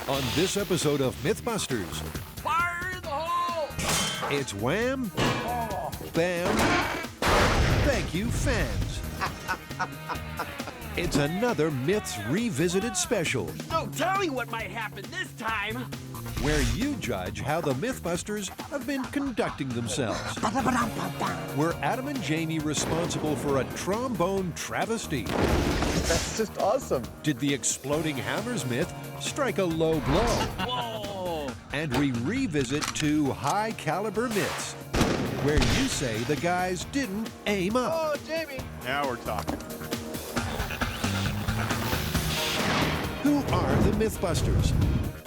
On this episode of MythBusters, Fire in the hole! it's wham, bam, thank you, fans. It's another Myths Revisited special, No telling what might happen this time. where you judge how the MythBusters have been conducting themselves. Were Adam and Jamie responsible for a trombone travesty? That's just awesome. Did the exploding hammers myth strike a low blow? Whoa! And we revisit two high-caliber myths, where you say the guys didn't aim up. Oh, Jamie. Now we're talking. Who are the MythBusters?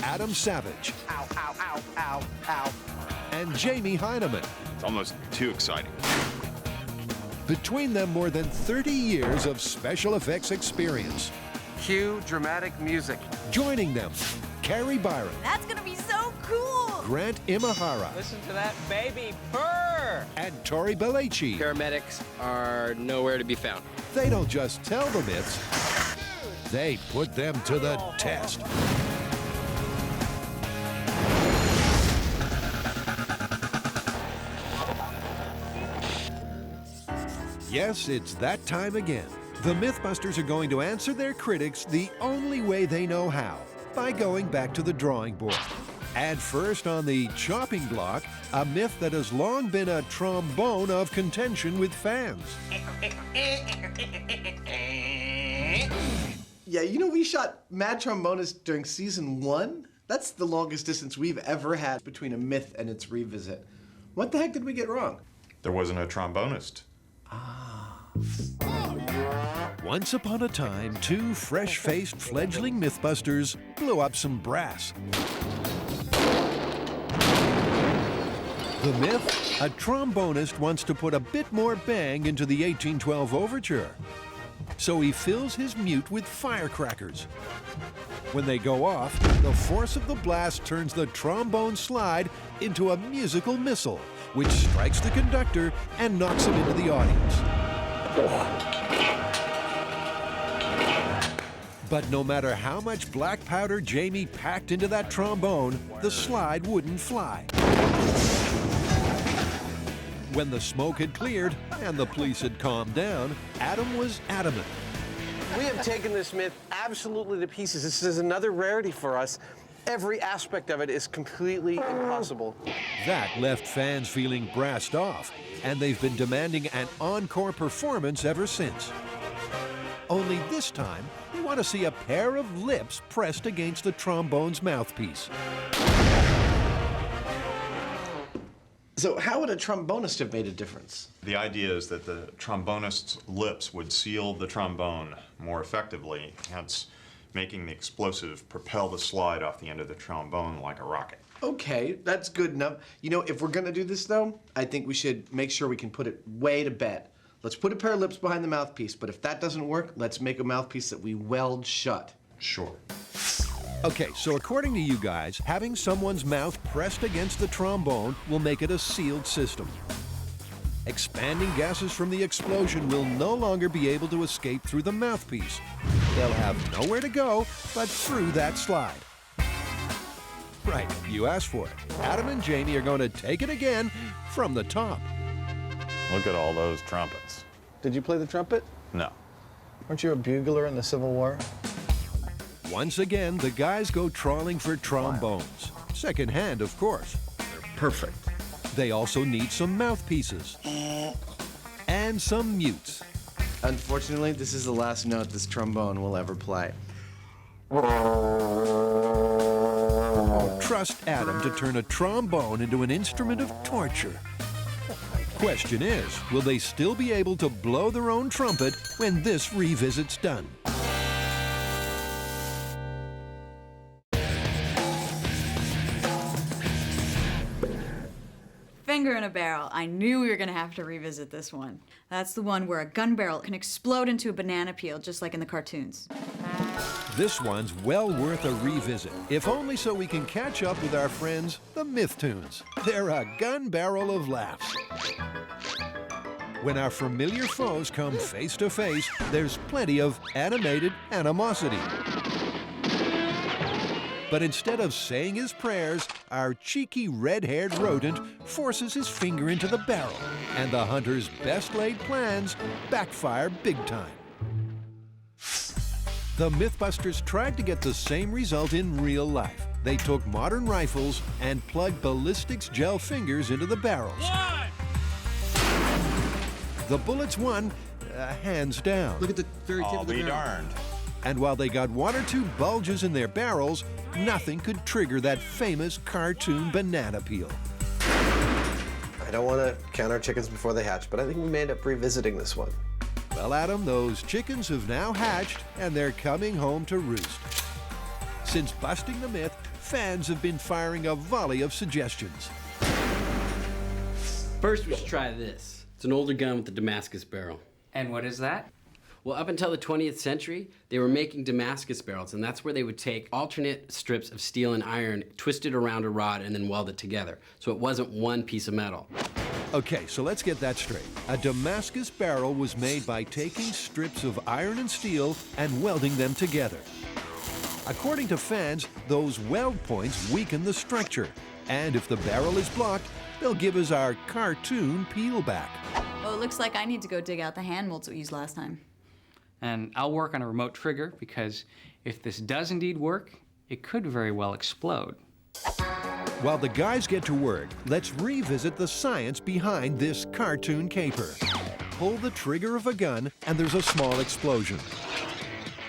Adam Savage Ow, ow, ow, ow, ow. and Jamie Heineman. It's almost too exciting. Between them, more than 30 years of special effects experience. Cue dramatic music. Joining them, Carrie Byron, That's gonna be so cool! Grant Imahara, Listen to that baby purr! and Tori Belleci. Paramedics are nowhere to be found. They don't just tell the myths, they put them to the test. Yes, it's that time again. The MythBusters are going to answer their critics the only way they know how, by going back to the drawing board. And first on the chopping block, a myth that has long been a trombone of contention with fans. Yeah, you know, we shot Mad Trombonist during season 1. That's the longest distance we've ever had between a myth and its revisit. What the heck did we get wrong? There wasn't a trombonist. Once upon a time, two fresh-faced fledgling MythBusters blew up some brass. The myth, a trombonist wants to put a bit more bang into the 1812 overture. So he fills his mute with firecrackers. When they go off, the force of the blast turns the trombone slide into a musical missile, which strikes the conductor and knocks him into the audience. But no matter how much black powder Jamie packed into that trombone, the slide wouldn't fly. When the smoke had cleared and the police had calmed down, Adam was adamant. We have taken this myth absolutely to pieces. This is another rarity for us. Every aspect of it is completely impossible. That left fans feeling brassed off, and they've been demanding an encore performance ever since. Only this time, they want to see a pair of lips pressed against the trombone's mouthpiece. So how would a trombonist have made a difference? The idea is that the trombonist's lips would seal the trombone more effectively, hence making the explosive propel the slide off the end of the trombone like a rocket. Okay, that's good enough. You know, if we're gonna do this though, I think we should make sure we can put it way to bed. Let's put a pair of lips behind the mouthpiece, but if that doesn't work, let's make a mouthpiece that we weld shut. Sure. Okay, so according to you guys, having someone's mouth pressed against the trombone will make it a sealed system. Expanding gases from the explosion will no longer be able to escape through the mouthpiece. They'll have nowhere to go but through that slide. Right, you asked for it. Adam and Jamie are going to take it again from the top. Look at all those trumpets. Did you play the trumpet? No. Weren't you a bugler in the Civil War? Once again, the guys go trawling for trombones. Second hand, of course. Perfect. They also need some mouthpieces. And some mutes. Unfortunately, this is the last note this trombone will ever play. Trust Adam to turn a trombone into an instrument of torture. Question is, will they still be able to blow their own trumpet when this revisit's done? Finger in a barrel. I knew we were gonna have to revisit this one. That's the one where a gun barrel can explode into a banana peel, just like in the cartoons. This one's well worth a revisit, if only so we can catch up with our friends, the Mythtoons. They're a gun barrel of laughs. When our familiar foes come face to face, there's plenty of animated animosity. But instead of saying his prayers, our cheeky red-haired rodent forces his finger into the barrel, and the hunter's best-laid plans backfire big time. The MythBusters tried to get the same result in real life. They took modern rifles and plugged ballistics gel fingers into the barrels. The bullets won, hands down. Look at the very tip I'll of the be barrel. darned. And while they got one or two bulges in their barrels, nothing could trigger that famous cartoon banana peel. I don't want to count our chickens before they hatch, but I think we may end up revisiting this one. Well, Adam, those chickens have now hatched, and they're coming home to roost. Since busting the myth, fans have been firing a volley of suggestions. First, we should try this. It's an older gun with a Damascus barrel. And what is that? Well, up until the 20th century, they were making Damascus barrels, and that's where they would take alternate strips of steel and iron, twist it around a rod, and then weld it together. So it wasn't one piece of metal. Okay, so let's get that straight. A Damascus barrel was made by taking strips of iron and steel and welding them together. According to fans, those weld points weaken the structure, and if the barrel is blocked, they'll give us our cartoon peel back. Oh, it looks like I need to go dig out the hand molds we used last time. And I'll work on a remote trigger because if this does indeed work, it could very well explode. While the guys get to work, let's revisit the science behind this cartoon caper. Pull the trigger of a gun, and there's a small explosion.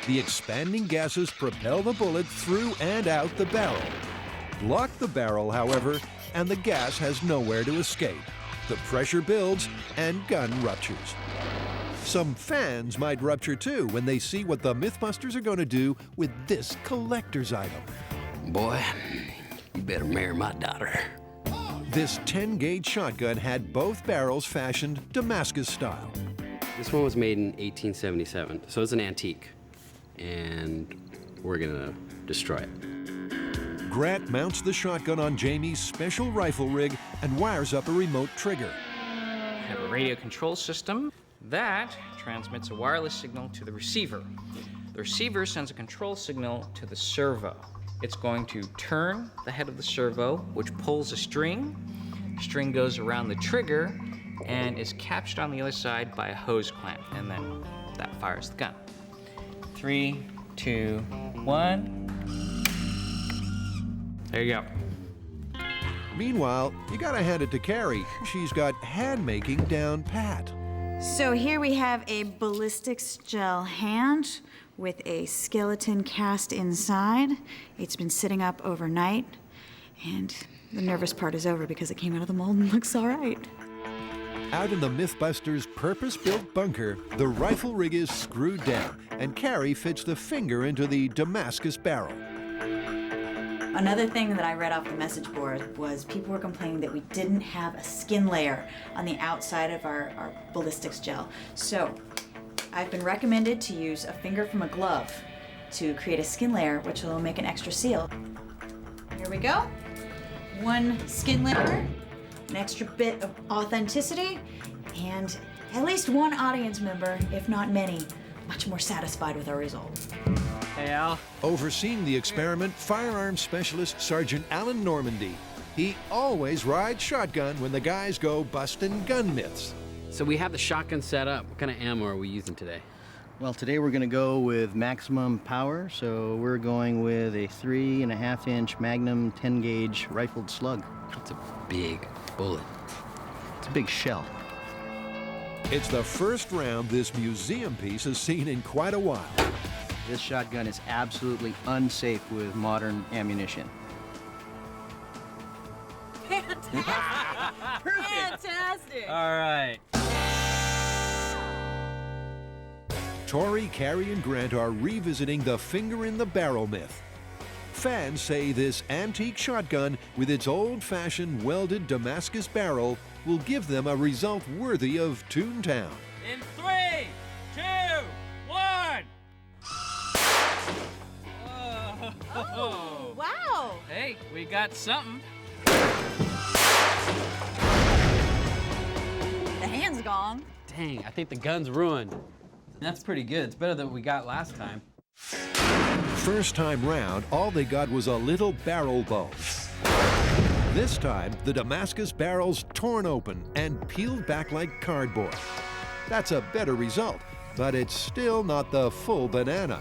The expanding gases propel the bullet through and out the barrel. Block the barrel, however, and the gas has nowhere to escape. The pressure builds, and gun ruptures. Some fans might rupture too when they see what the MythBusters are going to do with this collector's item. Boy, you better marry my daughter. This 10-gauge shotgun had both barrels fashioned Damascus style. This one was made in 1877, so it's an antique. And we're gonna destroy it. Grant mounts the shotgun on Jamie's special rifle rig and wires up a remote trigger. I have a radio control system that transmits a wireless signal to the receiver. The receiver sends a control signal to the servo. It's going to turn the head of the servo, which pulls a string. The string goes around the trigger and is captured on the other side by a hose clamp, and then that fires the gun. 3, 2, 1. There you go. Meanwhile, you gotta hand it to Carrie. She's got hand-making down pat. So here we have a ballistics gel hand with a skeleton cast inside. It's been sitting up overnight, and the nervous part is over because it came out of the mold and looks all right. Out in the MythBusters' purpose-built bunker, the rifle rig is screwed down, and Carrie fits the finger into the Damascus barrel. Another thing that I read off the message board was people were complaining that we didn't have a skin layer on the outside of our ballistics gel. So I've been recommended to use a finger from a glove to create a skin layer, which will make an extra seal. Here we go. One skin layer, an extra bit of authenticity, and at least one audience member, if not many, much more satisfied with our result. Hey, Al. Overseeing the experiment, firearms specialist Sergeant Alan Normandy. He always rides shotgun when the guys go busting gun myths. So we have the shotgun set up. What kind of ammo are we using today? Well, today we're going to go with maximum power, so we're going with a 3.5-inch Magnum 10-gauge rifled slug. That's a big bullet. It's a big shell. It's the first round this museum piece has seen in quite a while. This shotgun is absolutely unsafe with modern ammunition. Fantastic! All right. Tori, Carrie, and Grant are revisiting the finger in the barrel myth. Fans say this antique shotgun with its old-fashioned welded Damascus barrel will give them a result worthy of Toontown. In 3, 2, 1. Oh, wow! Hey, we got something. The hand's gone. Dang, I think the gun's ruined. That's pretty good. It's better than what we got last time. First time round, all they got was a little barrel bone. This time, the Damascus barrel's torn open and peeled back like cardboard. That's a better result, but it's still not the full banana.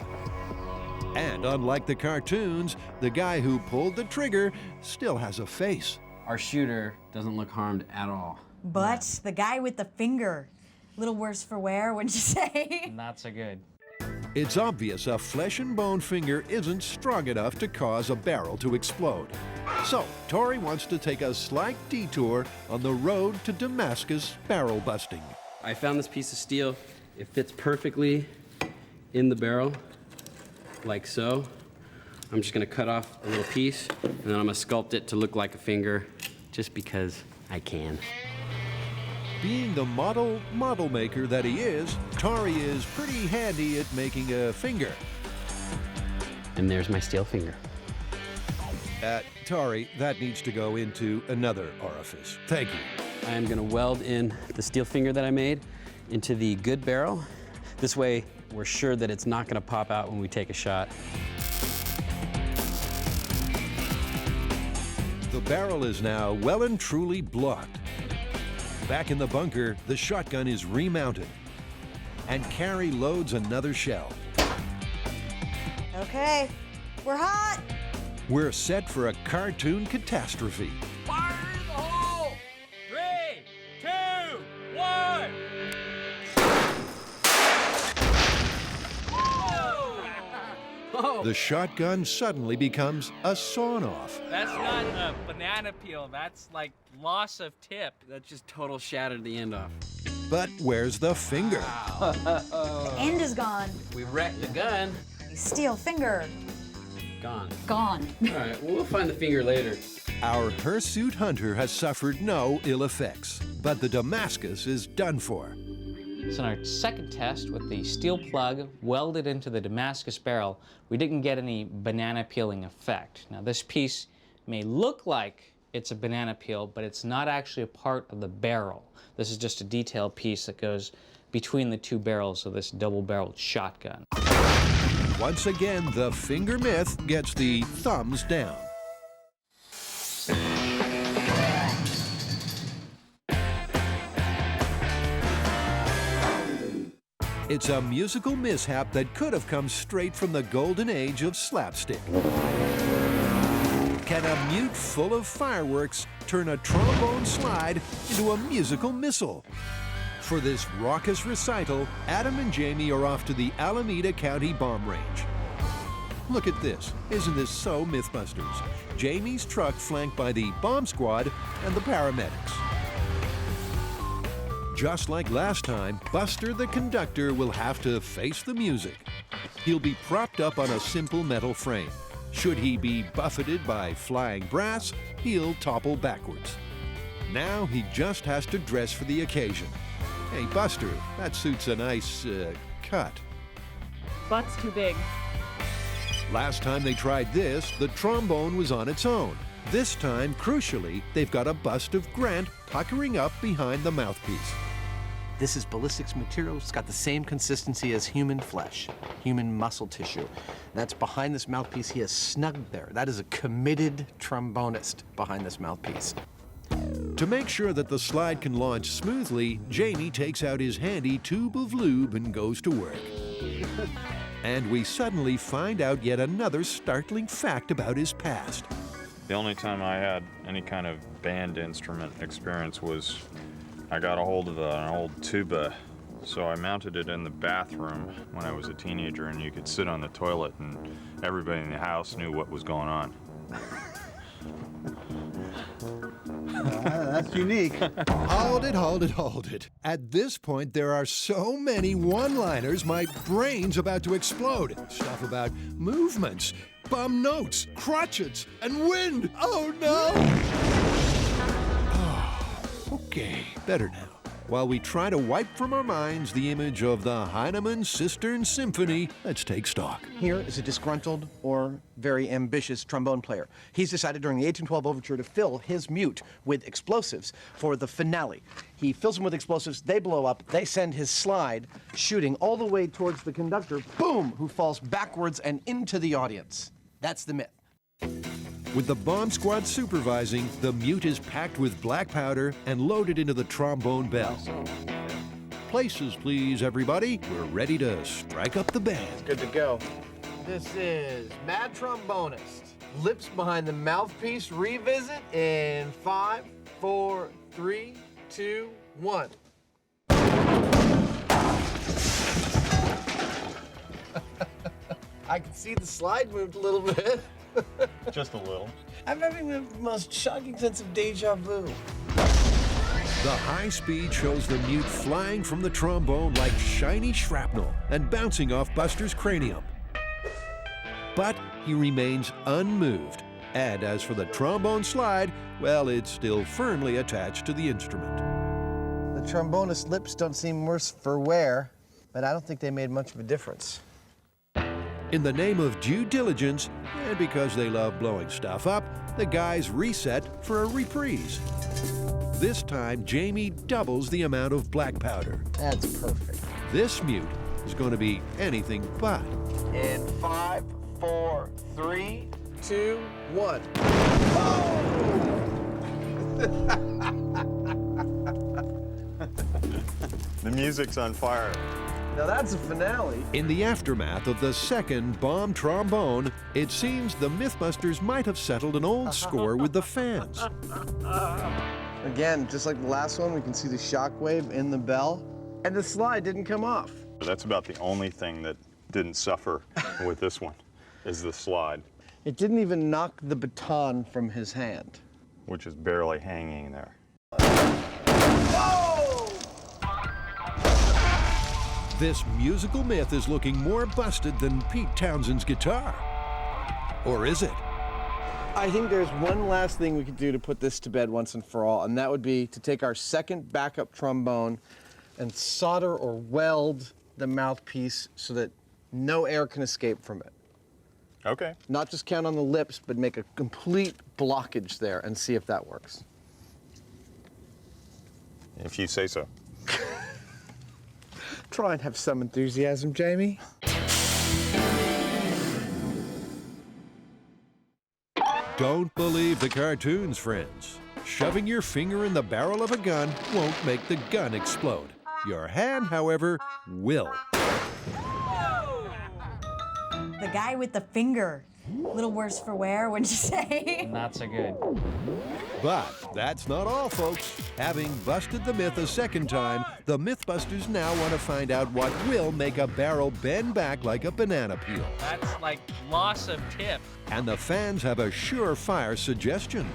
And unlike the cartoons, the guy who pulled the trigger still has a face. Our shooter doesn't look harmed at all. But the guy with the finger, little worse for wear, wouldn't you say? Not so good. It's obvious a flesh and bone finger isn't strong enough to cause a barrel to explode. So, Tori wants to take a slight detour on the road to Damascus barrel busting. I found this piece of steel. It fits perfectly in the barrel, like so. I'm just gonna cut off a little piece, and then I'm gonna sculpt it to look like a finger, just because I can. Being the model maker that he is, Tori is pretty handy at making a finger. And there's my steel finger. Tori, that needs to go into another orifice. Thank you. I am gonna weld in the steel finger that I made into the good barrel. This way, we're sure that it's not gonna pop out when we take a shot. The barrel is now well and truly blocked. Back in the bunker, the shotgun is remounted. And Carrie loads another shell. Okay, we're hot. We're set for a cartoon catastrophe. Fire in the hole! 3, 2, 1! Oh. The shotgun suddenly becomes a sawn-off. That's not a banana peel. That's like loss of tip. That just total shattered the end off. But where's the finger? End is gone. We wrecked the gun. Steel finger, Gone. gone. All right, well, we'll find the finger later. Our hirsute hunter has suffered no ill effects, but the Damascus is done for. So in our second test with the steel plug welded into the Damascus barrel, we didn't get any banana peeling effect. Now this piece may look like it's a banana peel, but it's not actually a part of the barrel. This is just a detailed piece that goes between the two barrels of this double-barreled shotgun. Once again, the finger myth gets the thumbs down. It's a musical mishap that could have come straight from the golden age of slapstick. Can a mute full of fireworks turn a trombone slide into a musical missile? For this raucous recital, Adam and Jamie are off to the Alameda County bomb range. Look at this. Isn't this so MythBusters? Jamie's truck flanked by the bomb squad and the paramedics. Just like last time, Buster the conductor will have to face the music. He'll be propped up on a simple metal frame. Should he be buffeted by flying brass, he'll topple backwards. Now he just has to dress for the occasion. Hey, Buster, that suit's a nice, cut. Butt's too big. Last time they tried this, the trombone was on its own. This time, crucially, they've got a bust of Grant puckering up behind the mouthpiece. This is ballistics material. It's got the same consistency as human flesh, human muscle tissue. That's behind this mouthpiece. He is snugged there. That is a committed trombonist behind this mouthpiece. To make sure that the slide can launch smoothly, Jamie takes out his handy tube of lube and goes to work. And we suddenly find out yet another startling fact about his past. The only time I had any kind of band instrument experience was I got a hold of an old tuba, so I mounted it in the bathroom when I was a teenager, and you could sit on the toilet and everybody in the house knew what was going on. That's unique. Hold it. At this point, there are so many one-liners, my brain's about to explode. Stuff about movements, bum notes, crotchets, and wind. Oh, no! Oh, okay, better now. while we try to wipe from our minds the image of the Heinemann Cistern Symphony, let's take stock. Here is a disgruntled or very ambitious trombone player. He's decided during the 1812 overture to fill his mute with explosives for the finale. He fills them with explosives, they blow up, they send his slide shooting all the way towards the conductor, boom, who falls backwards and into the audience. That's the myth. With the bomb squad supervising, the mute is packed with black powder and loaded into the trombone bell. Places, please, everybody. We're ready to strike up the band. Good to go. This is Mad Trombonist. Lips behind the mouthpiece revisit in 5, 4, 3, 2, 1. I can see the slide moved a little bit. Just a little. I'm having the most shocking sense of deja vu. The high speed shows the mute flying from the trombone like shiny shrapnel and bouncing off Buster's cranium. But he remains unmoved. And as for the trombone slide, well, it's still firmly attached to the instrument. The trombonist's lips don't seem worse for wear, but I don't think they made much of a difference. In the name of due diligence, and because they love blowing stuff up, the guys reset for a reprise. This time, Jamie doubles the amount of black powder. That's perfect. This mute is going to be anything but. In 5, 4, 3, 2, 1. The music's on fire. Now that's a finale. In the aftermath of the second bomb trombone, it seems the MythBusters might have settled an old score with the fans. Again, just like the last one, we can see the shockwave in the bell, and the slide didn't come off. That's about the only thing that didn't suffer with this one, is the slide, It didn't even knock the baton from his hand. which is barely hanging there. This musical myth is looking more busted than Pete Townshend's guitar. Or is it? I think there's one last thing we could do to put this to bed once and for all, and that would be to take our second backup trombone and solder or weld the mouthpiece so that no air can escape from it. Okay. Not just count on the lips, but make a complete blockage there and see if that works. If you say so. Try and have some enthusiasm, Jamie. Don't believe the cartoons, friends. Shoving your finger in the barrel of a gun won't make the gun explode. Your hand, however, will. The guy with the finger. A little worse for wear, wouldn't you say? Not so good. But that's not all, folks. Having busted the myth a second time, the MythBusters now want to find out what will make a barrel bend back like a banana peel. That's like loss of tip. And the fans have a surefire suggestion.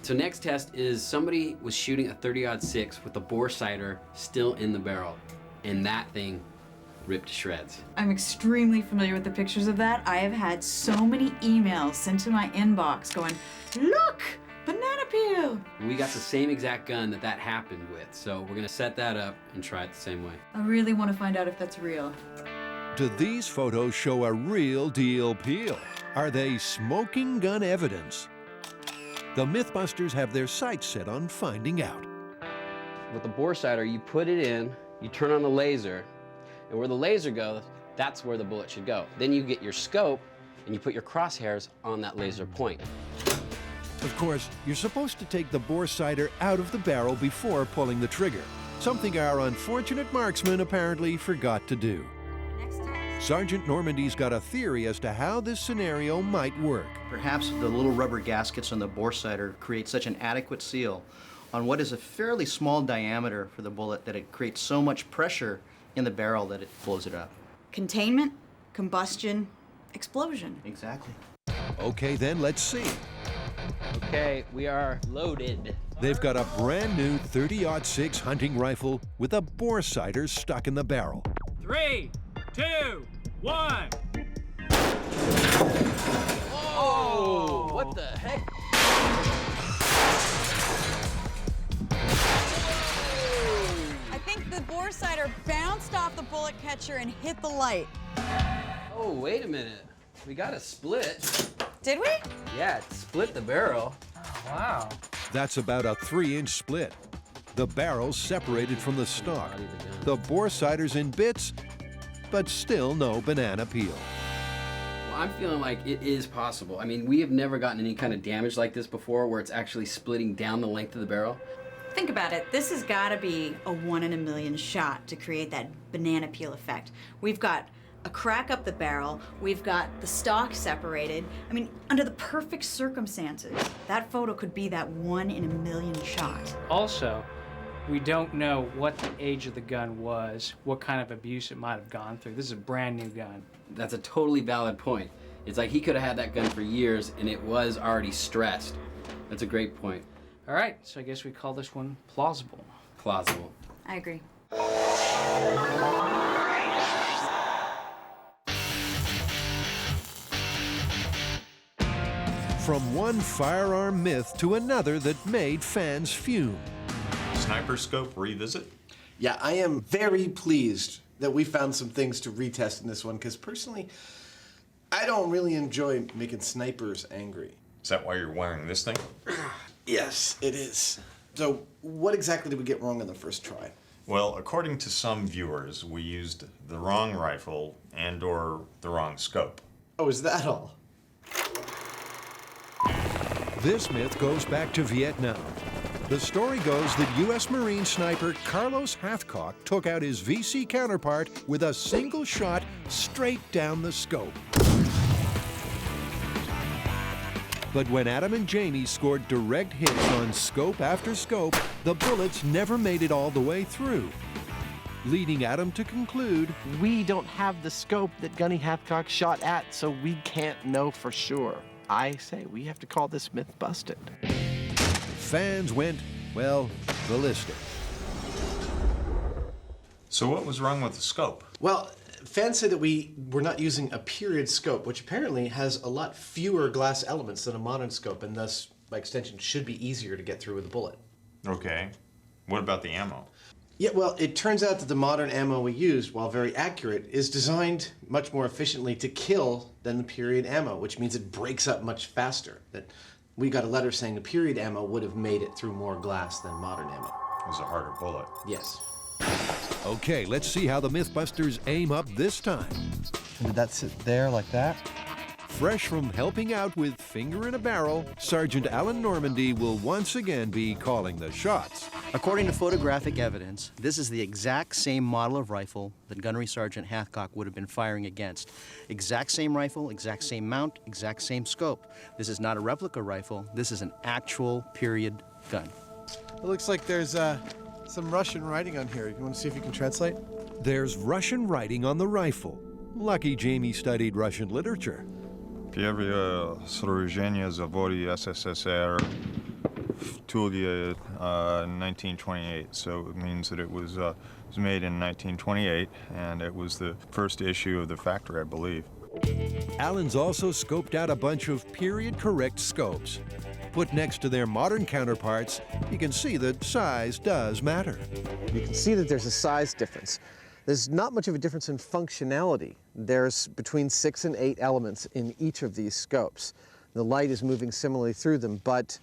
So next test is somebody was shooting a 30-06 with the bore sighter still in the barrel, and that thing ripped to shreds. I'm extremely familiar with the pictures of that. I have had so many emails sent to my inbox going, look, banana peel. We got the same exact gun that happened with, so we're gonna set that up and try it the same way. I really want to find out if that's real. Do these photos show a real deal peel? Are they smoking gun evidence? The MythBusters have their sights set on finding out. With the bore sighter, you put it in, you turn on the laser, and where the laser goes, that's where the bullet should go. Then you get your scope, and you put your crosshairs on that laser point. Of course, you're supposed to take the bore sighter out of the barrel before pulling the trigger, something our unfortunate marksman apparently forgot to do. Sergeant Normandy's got a theory as to how this scenario might work. Perhaps the little rubber gaskets on the bore sighter create such an adequate seal on what is a fairly small diameter for the bullet that it creates so much pressure in the barrel that it blows it up. Containment, combustion, explosion. Exactly. Okay, then let's see. Okay, we are loaded. They've got a brand new 30-06 hunting rifle with a bore sighter stuck in the barrel. 3, 2, 1. Oh, what the heck? sighter bounced off the bullet catcher and hit the light. Oh, wait a minute. We got a split. Did we? Yeah, it split the barrel. Wow. That's about a 3-inch split. The barrel's separated from the stock. The bore sider's in bits, but still no banana peel. Well, I'm feeling like it is possible. I mean, we have never gotten any kind of damage like this before where it's actually splitting down the length of the barrel. Think about it. This has got to be a 1 in a million shot to create that banana peel effect. We've got a crack up the barrel. We've got the stock separated. I mean, under the perfect circumstances, that photo could be that 1 in a million shot. Also, we don't know what the age of the gun was, what kind of abuse it might have gone through. This is a brand new gun. That's a totally valid point. It's like he could have had that gun for years and it was already stressed. That's a great point. All right, so I guess we call this one plausible. Plausible. I agree. From one firearm myth to another that made fans fume. Sniper scope revisit? Yeah, I am very pleased that we found some things to retest in this one, because personally, I don't really enjoy making snipers angry. Is that why you're wearing this thing? Yes, it is. So, what exactly did we get wrong on the first try? Well, according to some viewers, we used the wrong rifle and/or the wrong scope. Oh, is that all? This myth goes back to Vietnam. The story goes that U.S. Marine sniper Carlos Hathcock took out his VC counterpart with a single shot straight down the scope. But when Adam and Jamie scored direct hits on scope after scope, the bullets never made it all the way through, leading Adam to conclude, We don't have the scope that Gunny Hathcock shot at, so we can't know for sure. I say we have to call this myth busted. fans went, well, ballistic. So what was wrong with the scope? Well, fans say that we were not using a period scope, which apparently has a lot fewer glass elements than a modern scope, and thus, by extension, should be easier to get through with a bullet. Okay. What about the ammo? Yeah, well, it turns out that the modern ammo we used, while very accurate, is designed much more efficiently to kill than the period ammo, which means it breaks up much faster. That we got a letter saying the period ammo would have made it through more glass than modern ammo. It was a harder bullet. Yes. Okay, let's see how the MythBusters aim up this time. Did that sit there like that? Fresh from helping out with Finger in a Barrel, Sergeant Alan Normandy will once again be calling the shots. According to photographic evidence, this is the exact same model of rifle that Gunnery Sergeant Hathcock would have been firing against. Exact same rifle, exact same mount, exact same scope. This is not a replica rifle. This is an actual period gun. It looks like there's some Russian writing on here. You want to see if you can translate? There's Russian writing on the rifle. Lucky Jamie studied Russian literature. Первое сооружение заводе СССР в Туле 1928. So it means that it was made in 1928, and it was the first issue of the factory, I believe. Alan's also scoped out a bunch of period-correct scopes. Put next to their modern counterparts, you can see that size does matter. You can see that there's a size difference. There's not much of a difference in functionality. There's between 6 and 8 elements in each of these scopes. The light is moving similarly through them, but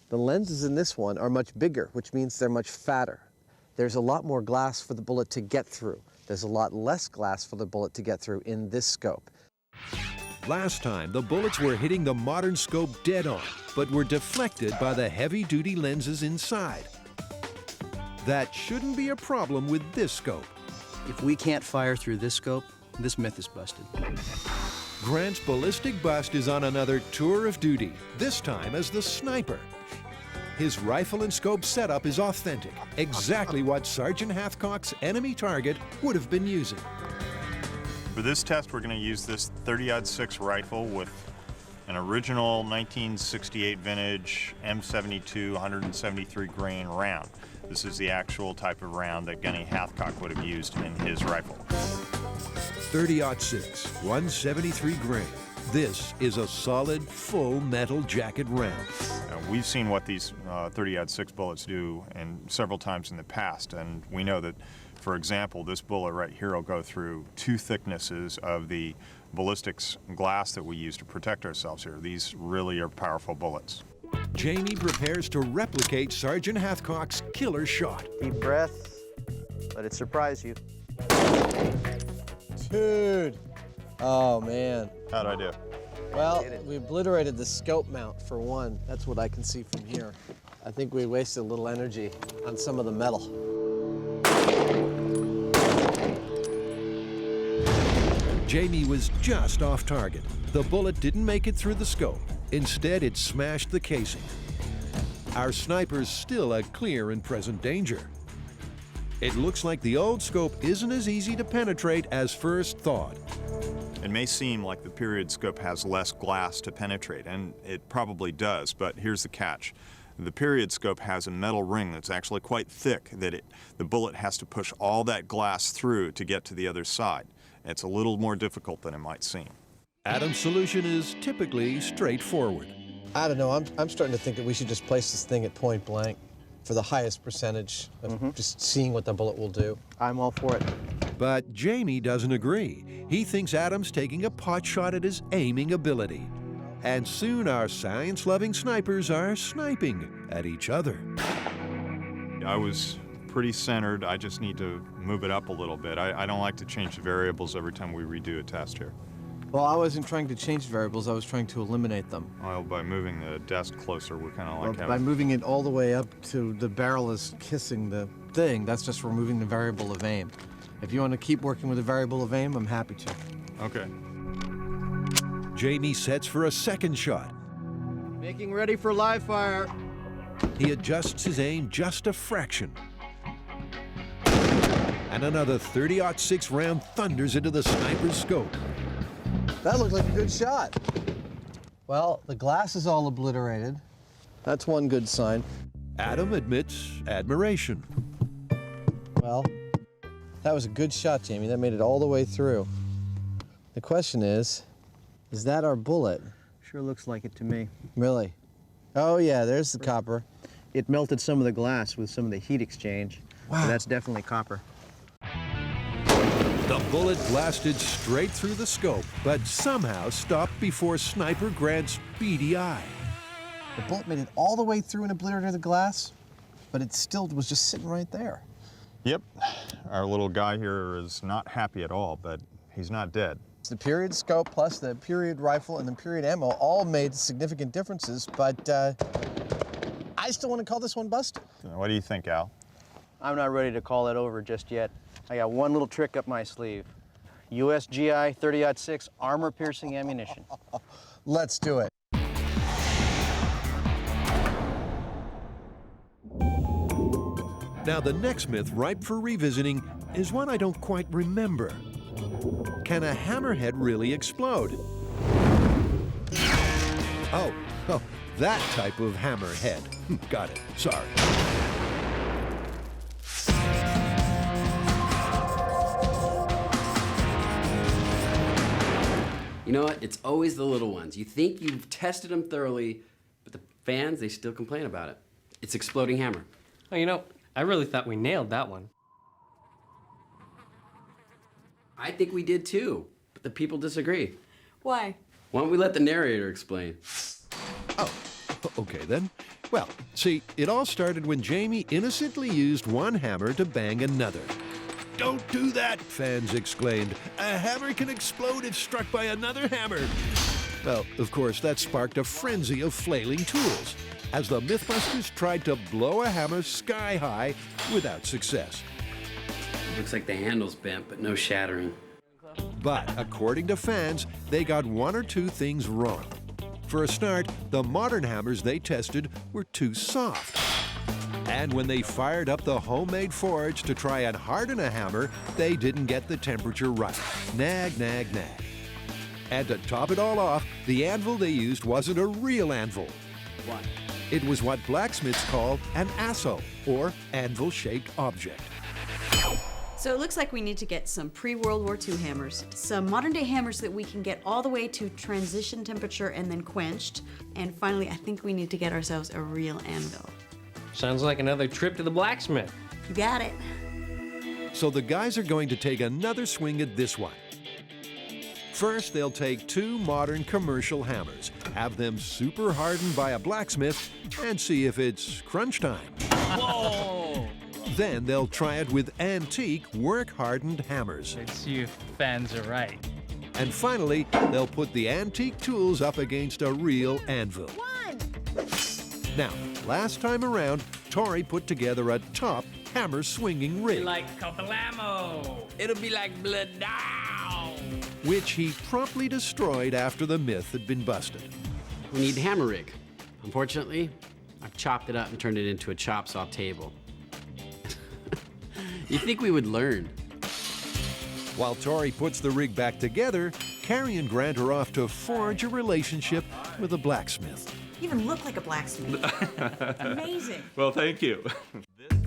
the lenses in this one are much bigger, which means they're much fatter. There's a lot more glass for the bullet to get through. There's a lot less glass for the bullet to get through in this scope. Last time, the bullets were hitting the modern scope dead on, but were deflected by the heavy-duty lenses inside. That shouldn't be a problem with this scope. If we can't fire through this scope, this myth is busted. Grant's ballistic bust is on another tour of duty, this time as the sniper. His rifle and scope setup is authentic, exactly what Sergeant Hathcock's enemy target would have been using. For this test, we're going to use this 30-06 rifle with an original 1968 vintage M72 173 grain round. This is the actual type of round that Gunny Hathcock would have used in his rifle. 30-06, 173 grain. This is a solid, full metal jacket round. We've seen what these 30-06 bullets do several times in the past, and we know that For example, this bullet right here will go through 2 thicknesses of the ballistics glass that we use to protect ourselves here. These really are powerful bullets. Jamie prepares to replicate Sergeant Hathcock's killer shot. Deep breath, let it surprise you. Dude. Oh, man. How'd I do? Well, we obliterated the scope mount for one. That's what I can see from here. I think we wasted a little energy on some of the metal. Jamie was just off target. The bullet didn't make it through the scope. Instead, it smashed the casing. Our sniper's still a clear and present danger. It looks like the old scope isn't as easy to penetrate as first thought. It may seem like the period scope has less glass to penetrate, and it probably does, but here's the catch. The period scope has a metal ring that's actually quite thick that the bullet has to push all that glass through to get to the other side. It's a little more difficult than it might seem. Adam's solution is typically straightforward. I don't know, I'm starting to think that we should just place this thing at point blank for the highest percentage of just seeing what the bullet will do. I'm all for it. But Jamie doesn't agree. He thinks Adam's taking a pot shot at his aiming ability. And soon our science-loving snipers are sniping at each other. I was pretty centered. I just need to move it up a little bit. I don't like to change the variables every time we redo a test here. Well, I wasn't trying to change variables, I was trying to eliminate them. Well, by moving the desk closer, we kind of like having... By moving it all the way up to the barrel is kissing the thing, that's just removing the variable of aim. If you want to keep working with the variable of aim, I'm happy to. Okay. Jamie sets for a second shot. Making ready for live fire. He adjusts his aim just a fraction. And another 30-06 round thunders into the sniper's scope. That looked like a good shot. Well, the glass is all obliterated. That's one good sign. Adam admits admiration. Well, that was a good shot, Jamie. That made it all the way through. The question is that our bullet? Sure looks like it to me. Really? Oh, yeah, there's the copper. It melted some of the glass with some of the heat exchange. Wow. So that's definitely copper. The bullet blasted straight through the scope, but somehow stopped before Sniper Grant's beady eye. The bullet made it all the way through and obliterated the glass, but it still was just sitting right there. Yep. Our little guy here is not happy at all, but he's not dead. The period scope plus the period rifle and the period ammo all made significant differences, but I still want to call this one busted. What do you think, Al? I'm not ready to call it over just yet. I got one little trick up my sleeve. USGI 30-06 armor-piercing ammunition. Let's do it. Now, the next myth ripe for revisiting is one I don't quite remember. Can a hammerhead really explode? Oh, that type of hammerhead. Got it, sorry. You know what? It's always the little ones. You think you've tested them thoroughly, but the fans, they still complain about it. It's exploding hammer. Oh, you know, I really thought we nailed that one. I think we did too, but the people disagree. Why? Why don't we let the narrator explain? Oh, okay then. Well, see, it all started when Jamie innocently used one hammer to bang another. "Don't do that," fans exclaimed. "A hammer can explode if struck by another hammer." Well, of course, that sparked a frenzy of flailing tools as the MythBusters tried to blow a hammer sky high without success. Looks like the handle's bent, but no shattering. But according to fans, they got one or two things wrong. For a start, the modern hammers they tested were too soft. And when they fired up the homemade forge to try and harden a hammer, they didn't get the temperature right. Nag, nag, nag. And to top it all off, the anvil they used wasn't a real anvil. What? It was what blacksmiths call an asso, or anvil-shaped object. So it looks like we need to get some pre-World War II hammers, some modern-day hammers that we can get all the way to transition temperature and then quenched, and finally, I think we need to get ourselves a real anvil. Sounds like another trip to the blacksmith. You got it. So the guys are going to take another swing at this one. First, they'll take 2 modern commercial hammers, have them super hardened by a blacksmith, and see if it's crunch time. Whoa! Then they'll try it with antique, work-hardened hammers. Let's see if fans are right. And finally, they'll put the antique tools up against a real anvil. Now, last time around, Tori put together a top hammer-swinging rig, Like Coppelamo. It'll be like blood now. which he promptly destroyed after the myth had been busted. We need the hammer rig. Unfortunately, I've chopped it up and turned it into a chop saw table. You'd think we would learn. While Tori puts the rig back together, Carrie and Grant are off to forge a relationship with a blacksmith. You even look like a blacksmith. Amazing. Well, thank you.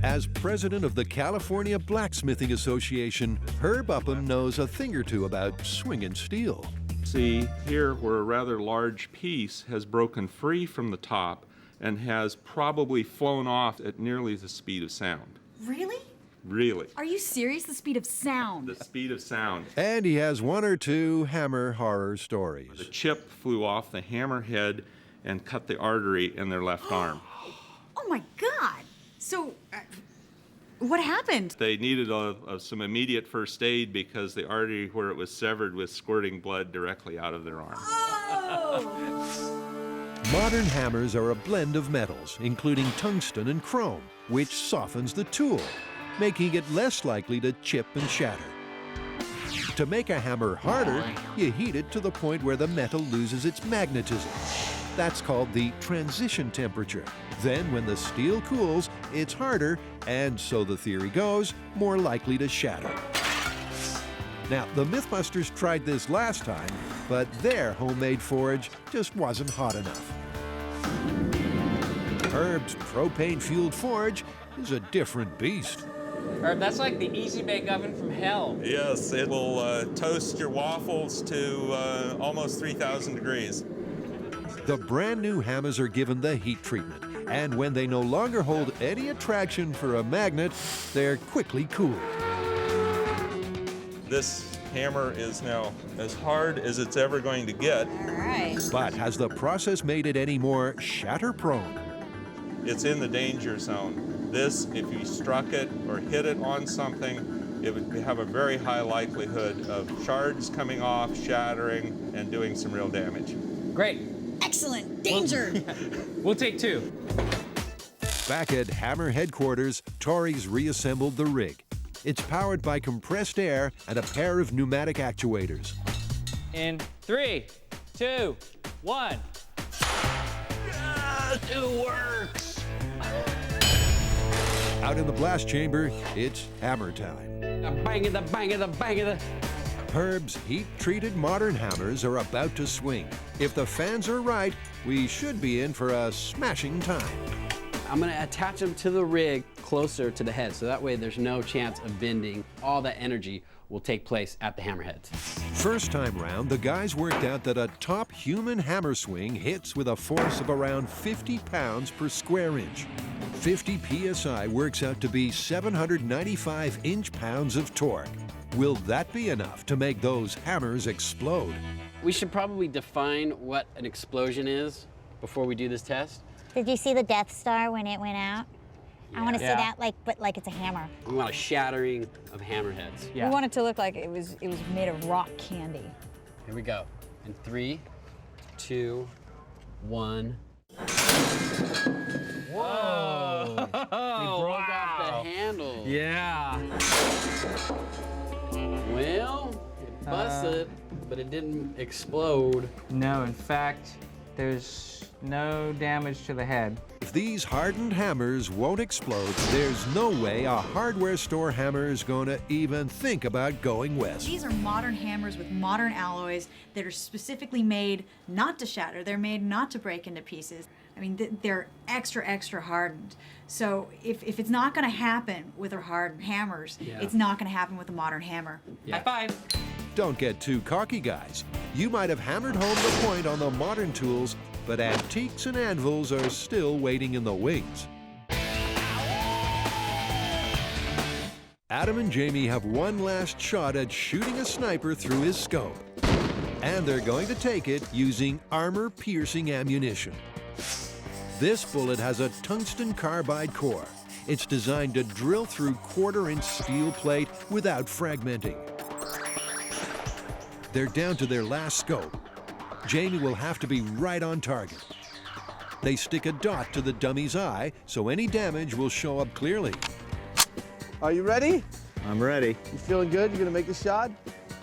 As president of the California Blacksmithing Association, Herb Upham knows a thing or two about swinging steel. See here where a rather large piece has broken free from the top and has probably flown off at nearly the speed of sound. Really? Really. Are you serious? The speed of sound. The speed of sound. And he has 1 or 2 hammer horror stories. The chip flew off the hammer head and cut the artery in their left arm. Oh my God. So, what happened? They needed some immediate first aid because the artery where it was severed was squirting blood directly out of their arm. Modern hammers are a blend of metals, including tungsten and chrome, which softens the tool, making it less likely to chip and shatter. To make a hammer harder, you heat it to the point where the metal loses its magnetism. That's called the transition temperature. Then, when the steel cools, it's harder, and so the theory goes, more likely to shatter. Now, the MythBusters tried this last time, but their homemade forge just wasn't hot enough. Herb's propane-fueled forge is a different beast. Herb, that's like the easy bake oven from hell. Yes, it will toast your waffles to almost 3,000 degrees. The brand new hammers are given the heat treatment, and when they no longer hold any attraction for a magnet, they're quickly cooled. This hammer is now as hard as it's ever going to get. All right. But has the process made it any more shatter-prone? It's in the danger zone. This, if you struck it or hit it on something, it would have a very high likelihood of shards coming off, shattering, and doing some real damage. Great. Excellent. Danger. We'll take 2. Back at Hammer headquarters, Tori's reassembled the rig. It's powered by compressed air and a pair of pneumatic actuators. In 3, 2, 1. Yes, it works. Out in the blast chamber, it's hammer time. The bang of the bang of the bang of the. Herb's heat-treated modern hammers are about to swing. If the fans are right, we should be in for a smashing time. I'm gonna attach them to the rig closer to the head, so that way there's no chance of bending. All that energy will take place at the hammerheads. First time round, the guys worked out that a top human hammer swing hits with a force of around 50 pounds per square inch. 50 psi works out to be 795 inch-pounds of torque. Will that be enough to make those hammers explode? We should probably define what an explosion is before we do this test. Did you see the Death Star when it went out? I want to see that, but like it's a hammer. We want a shattering of hammerheads. We want it to look like it was made of rock candy. Here we go. In 3, 2, 1. Whoa! We broke off the handle. Yeah. Well, it busted, but it didn't explode. No, in fact, there's no damage to the head. If these hardened hammers won't explode, there's no way a hardware store hammer is going to even think about going west. These are modern hammers with modern alloys that are specifically made not to shatter. They're made not to break into pieces. I mean, they're extra hardened. So if it's not going to happen with our hardened hammers, it's not going to happen with a modern hammer. High five. Don't get too cocky, guys. You might have hammered home the point on the modern tools, but antiques and anvils are still waiting in the wings. Adam and Jamie have one last shot at shooting a sniper through his scope. And they're going to take it using armor-piercing ammunition. This bullet has a tungsten carbide core. It's designed to drill through quarter-inch steel plate without fragmenting. They're down to their last scope. Jamie will have to be right on target. They stick a dot to the dummy's eye, so any damage will show up clearly. Are you ready? I'm ready. You feeling good? You gonna make the shot?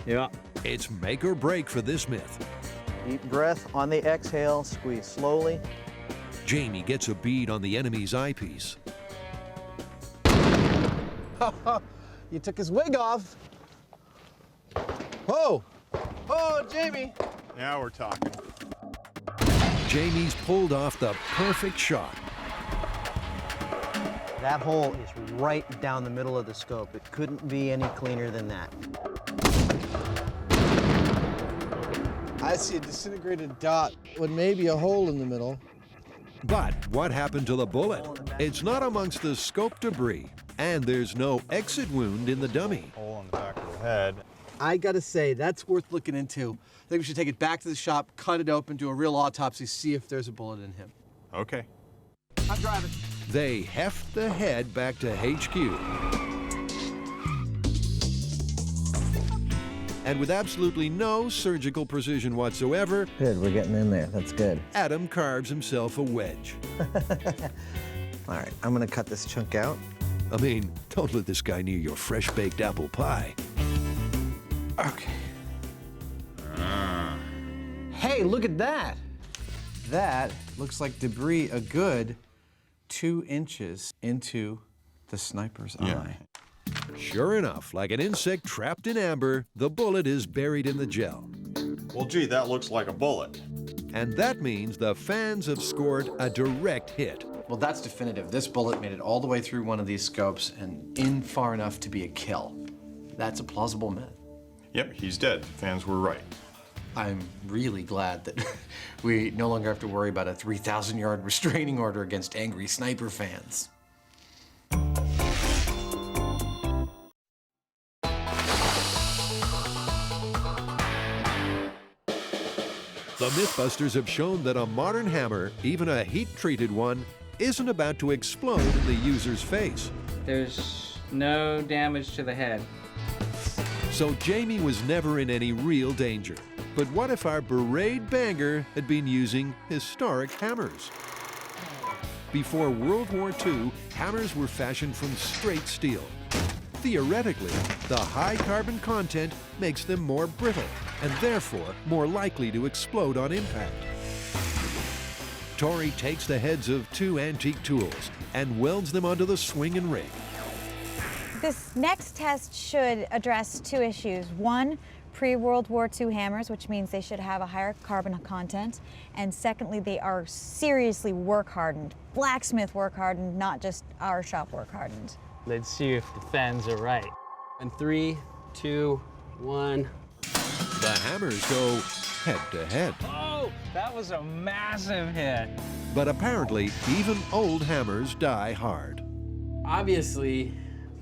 Yeah. It's make or break for this myth. Deep breath on the exhale, squeeze slowly. Jamie gets a bead on the enemy's eyepiece. You took his wig off. Oh! Oh, Jamie! Now we're talking. Jamie's pulled off the perfect shot. That hole is right down the middle of the scope. It couldn't be any cleaner than that. I see a disintegrated dot with maybe a hole in the middle. But what happened to the bullet? It's not amongst the scope debris, and there's no exit wound in the dummy. Hole in the back of the head. I gotta say, that's worth looking into. I think we should take it back to the shop, cut it open, do a real autopsy, see if there's a bullet in him. Okay. I'm driving. They heft the head back to HQ. And with absolutely no surgical precision whatsoever, Good, we're getting in there. That's good. Adam carves himself a wedge. All right, I'm gonna cut this chunk out. I mean, don't let this guy near your fresh-baked apple pie. Okay. Hey, look at that. That looks like debris a good 2 inches into the sniper's eye. Sure enough, like an insect trapped in amber, the bullet is buried in the gel. Well, gee, that looks like a bullet. And that means the fans have scored a direct hit. Well, that's definitive. This bullet made it all the way through one of these scopes and in far enough to be a kill. That's a plausible myth. Yep, he's dead. Fans were right. I'm really glad that we no longer have to worry about a 3,000-yard restraining order against angry sniper fans. The MythBusters have shown that a modern hammer, even a heat-treated one, isn't about to explode in the user's face. There's no damage to the head. So Jamie was never in any real danger. But what if our berate banger had been using historic hammers? Before World War II, hammers were fashioned from straight steel. Theoretically, the high carbon content makes them more brittle and therefore more likely to explode on impact. Tori takes the heads of 2 antique tools and welds them onto the swing and rig. This next test should address 2 issues. One, pre-World War II hammers, which means they should have a higher carbon content. And secondly, they are seriously work-hardened. Blacksmith work-hardened, not just our shop work-hardened. Let's see if the fans are right. And 3, 2, 1. The hammers go head-to-head. Oh, that was a massive hit. But apparently, even old hammers die hard. Obviously,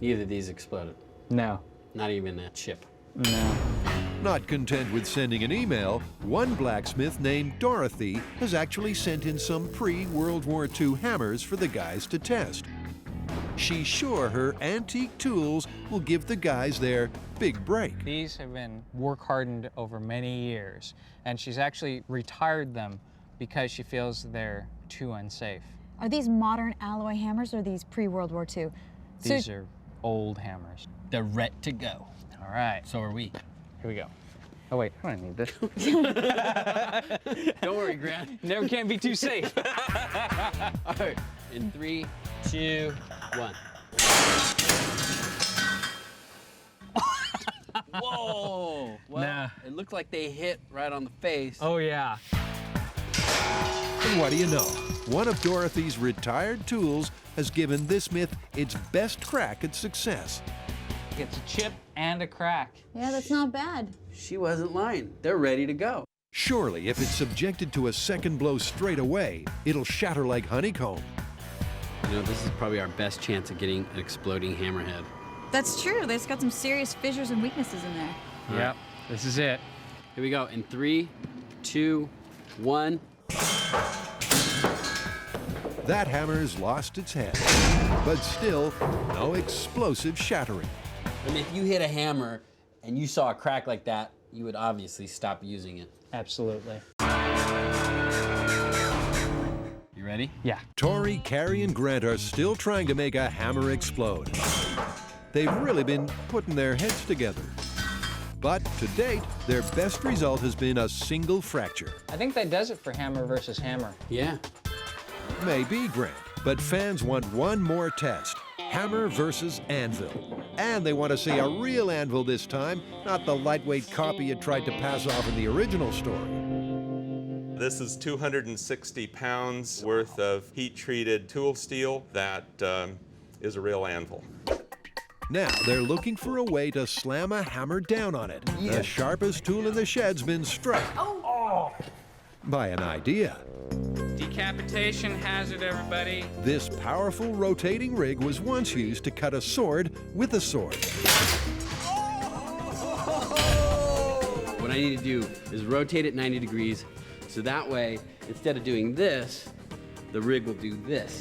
neither of these exploded. No. Not even a chip. No. Not content with sending an email, one blacksmith named Dorothy has actually sent in some pre-World War II hammers for the guys to test. She's sure her antique tools will give the guys their big break. These have been work hardened over many years, and she's actually retired them because she feels they're too unsafe. Are these modern alloy hammers or are these pre-World War II? These are old hammers. They're ready to go. All right. So are we. Here we go. Oh wait, I don't need this. Don't worry, Grant. Never can be too safe. All right. In 3, 2, 1. Whoa! Well, Nah. It looked like they hit right on the face. Oh yeah. And what do you know? One of Dorothy's retired tools has given this myth its best crack at success. It's a chip and a crack. Yeah, that's not bad. She wasn't lying. They're ready to go. Surely, if it's subjected to a second blow straight away, it'll shatter like honeycomb. You know, this is probably our best chance of getting an exploding hammerhead. That's true. There's got some serious fissures and weaknesses in there. Yep, this is it. Here we go. In 3, 2, 1. That hammer's lost its head, but still, no explosive shattering. I mean, if you hit a hammer and you saw a crack like that, you would obviously stop using it. Absolutely. You ready? Yeah. Tori, Carrie, and Grant are still trying to make a hammer explode. They've really been putting their heads together. But to date, their best result has been a single fracture. I think that does it for hammer versus hammer. Yeah. Maybe, Grant, but fans want one more test. Hammer versus anvil. And they want to see a real anvil this time, not the lightweight copy you tried to pass off in the original story. This is 260 pounds worth of heat-treated tool steel that is a real anvil. Now they're looking for a way to slam a hammer down on it. The sharpest tool in the shed's been struck by an idea. Decapitation hazard, everybody. This powerful rotating rig was once used to cut a sword with a sword. What I need to do is rotate it 90 degrees, so that way, instead of doing this, the rig will do this.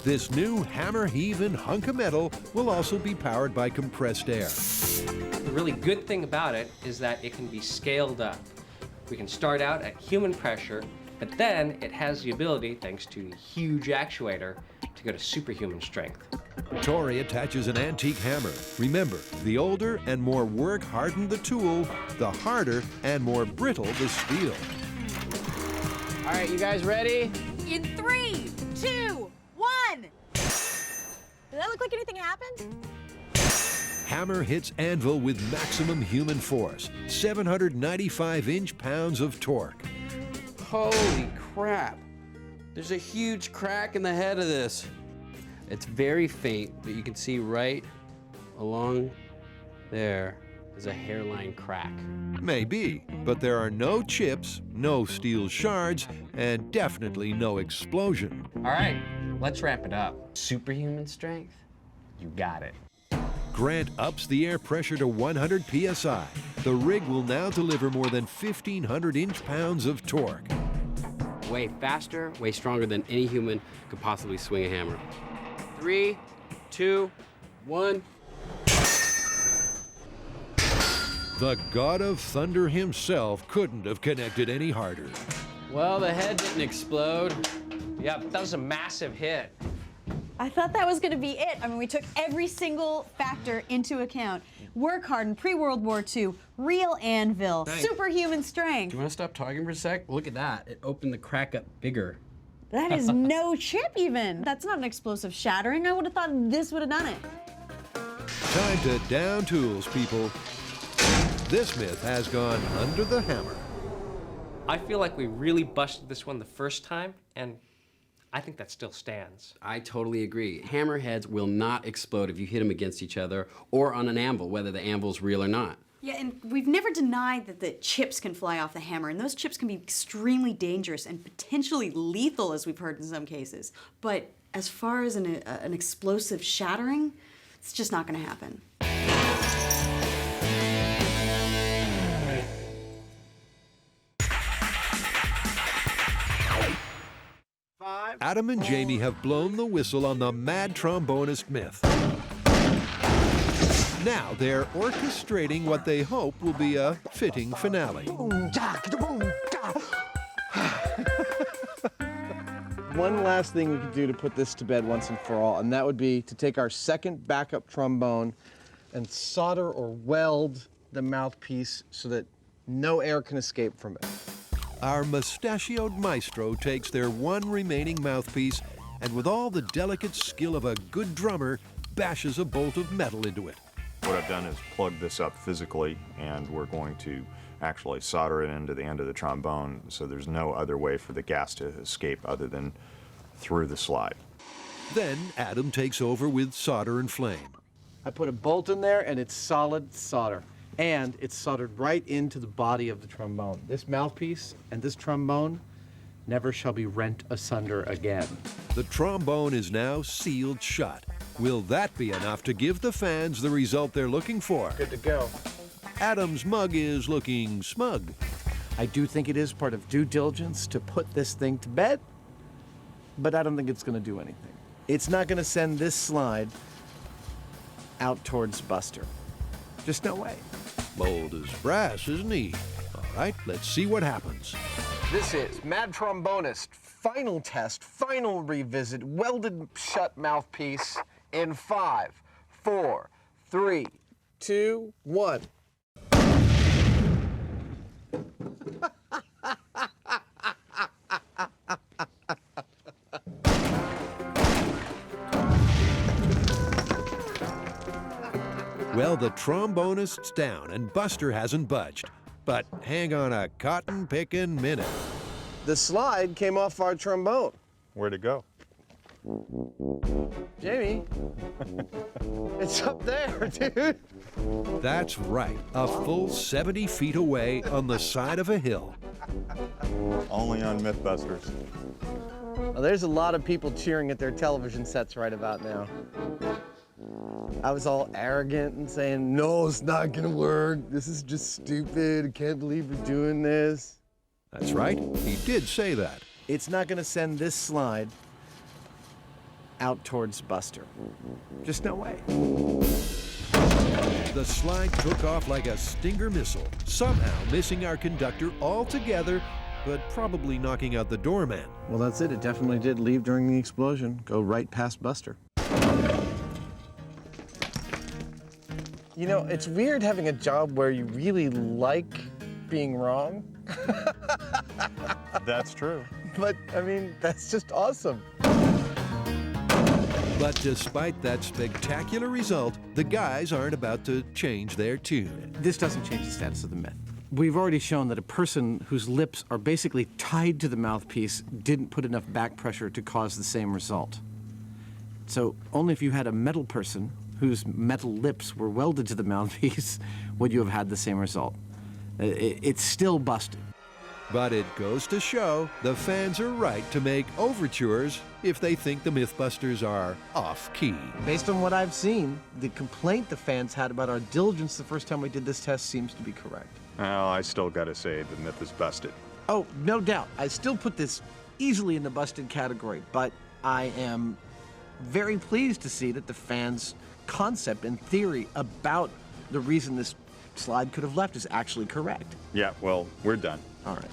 This new hammer-heaving hunk of metal will also be powered by compressed air. The really good thing about it is that it can be scaled up. We can start out at human pressure, but then it has the ability, thanks to the huge actuator, to go to superhuman strength. Tori attaches an antique hammer. Remember, the older and more work-hardened the tool, the harder and more brittle the steel. All right, you guys ready? In 3, 2, 1. Does that look like anything happened? Hammer hits anvil with maximum human force, 795 inch-pounds of torque. Holy crap. There's a huge crack in the head of this. It's very faint, but you can see right along there is a hairline crack. Maybe, but there are no chips, no steel shards, and definitely no explosion. All right, let's wrap it up. Superhuman strength? You got it. Grant ups the air pressure to 100 psi. The rig will now deliver more than 1,500 inch-pounds of torque. Way faster, way stronger than any human could possibly swing a hammer. 3, 2, 1. The god of thunder himself couldn't have connected any harder. Well, the head didn't explode. Yep, that was a massive hit. I thought that was going to be it. I mean, we took every single factor into account. Work hardened, pre-World War II, real anvil, Nice. superhuman strength. Do you want to stop talking for a sec? Look at that. It opened the crack up bigger. That is no chip even. That's not an explosive shattering. I would have thought this would have done it. Time to down tools, people. This myth has gone under the hammer. I feel like we really busted this one the first time, and I think that still stands. I totally agree. Hammerheads will not explode if you hit them against each other or on an anvil, whether the anvil's real or not. Yeah, and we've never denied that the chips can fly off the hammer, and those chips can be extremely dangerous and potentially lethal, as we've heard in some cases. But as far as an explosive shattering, it's just not going to happen. Adam and Jamie have blown the whistle on the mad trombonist myth. Now they're orchestrating what they hope will be a fitting finale. One last thing we could do to put this to bed once and for all, and that would be to take our second backup trombone and solder or weld the mouthpiece so that no air can escape from it. Our mustachioed maestro takes their one remaining mouthpiece and with all the delicate skill of a good drummer, bashes a bolt of metal into it. What I've done is plug this up physically, and we're going to actually solder it into the end of the trombone, so there's no other way for the gas to escape other than through the slide. Then Adam takes over with solder and flame. I put a bolt in there and it's solid solder. And it's soldered right into the body of the trombone. This mouthpiece and this trombone never shall be rent asunder again. The trombone is now sealed shut. Will that be enough to give the fans the result they're looking for? Good to go. Adam's mug is looking smug. I do think it is part of due diligence to put this thing to bed, but I don't think it's going to do anything. It's not going to send this slide out towards Buster. Just no way. Bold as brass, isn't he? All right, let's see what happens. This is Mad Trombonist. Final test, final revisit, welded shut mouthpiece in 5, 4, 3, 2, 1. Well, the trombonist's down and Buster hasn't budged. But hang on a cotton-picking minute. The slide came off our trombone. Where'd it go? Jamie, it's up there, dude. That's right, a full 70 feet away on the side of a hill. Only on MythBusters. Well, there's a lot of people cheering at their television sets right about now. I was all arrogant and saying, no, it's not gonna work. This is just stupid. I can't believe we're doing this. That's right, he did say that. It's not going to send this slide out towards Buster. Just no way. The slide took off like a Stinger missile, somehow missing our conductor altogether, but probably knocking out the doorman. Well, that's it. It definitely did leave during the explosion. Go right past Buster. You know, it's weird having a job where you really like being wrong. That's true. But, I mean, that's just awesome. But despite that spectacular result, the guys aren't about to change their tune. This doesn't change the status of the myth. We've already shown that a person whose lips are basically tied to the mouthpiece didn't put enough back pressure to cause the same result. So only if you had a metal person whose metal lips were welded to the mouthpiece would you have had the same result. It's still busted. But it goes to show the fans are right to make overtures if they think the MythBusters are off-key. Based on what I've seen, the complaint the fans had about our diligence the first time we did this test seems to be correct. Well, I still gotta say the myth is busted. Oh, no doubt. I still put this easily in the busted category, but I am very pleased to see that the fans' concept and theory about the reason this slide could have left is actually correct. Yeah, well, we're done. All right.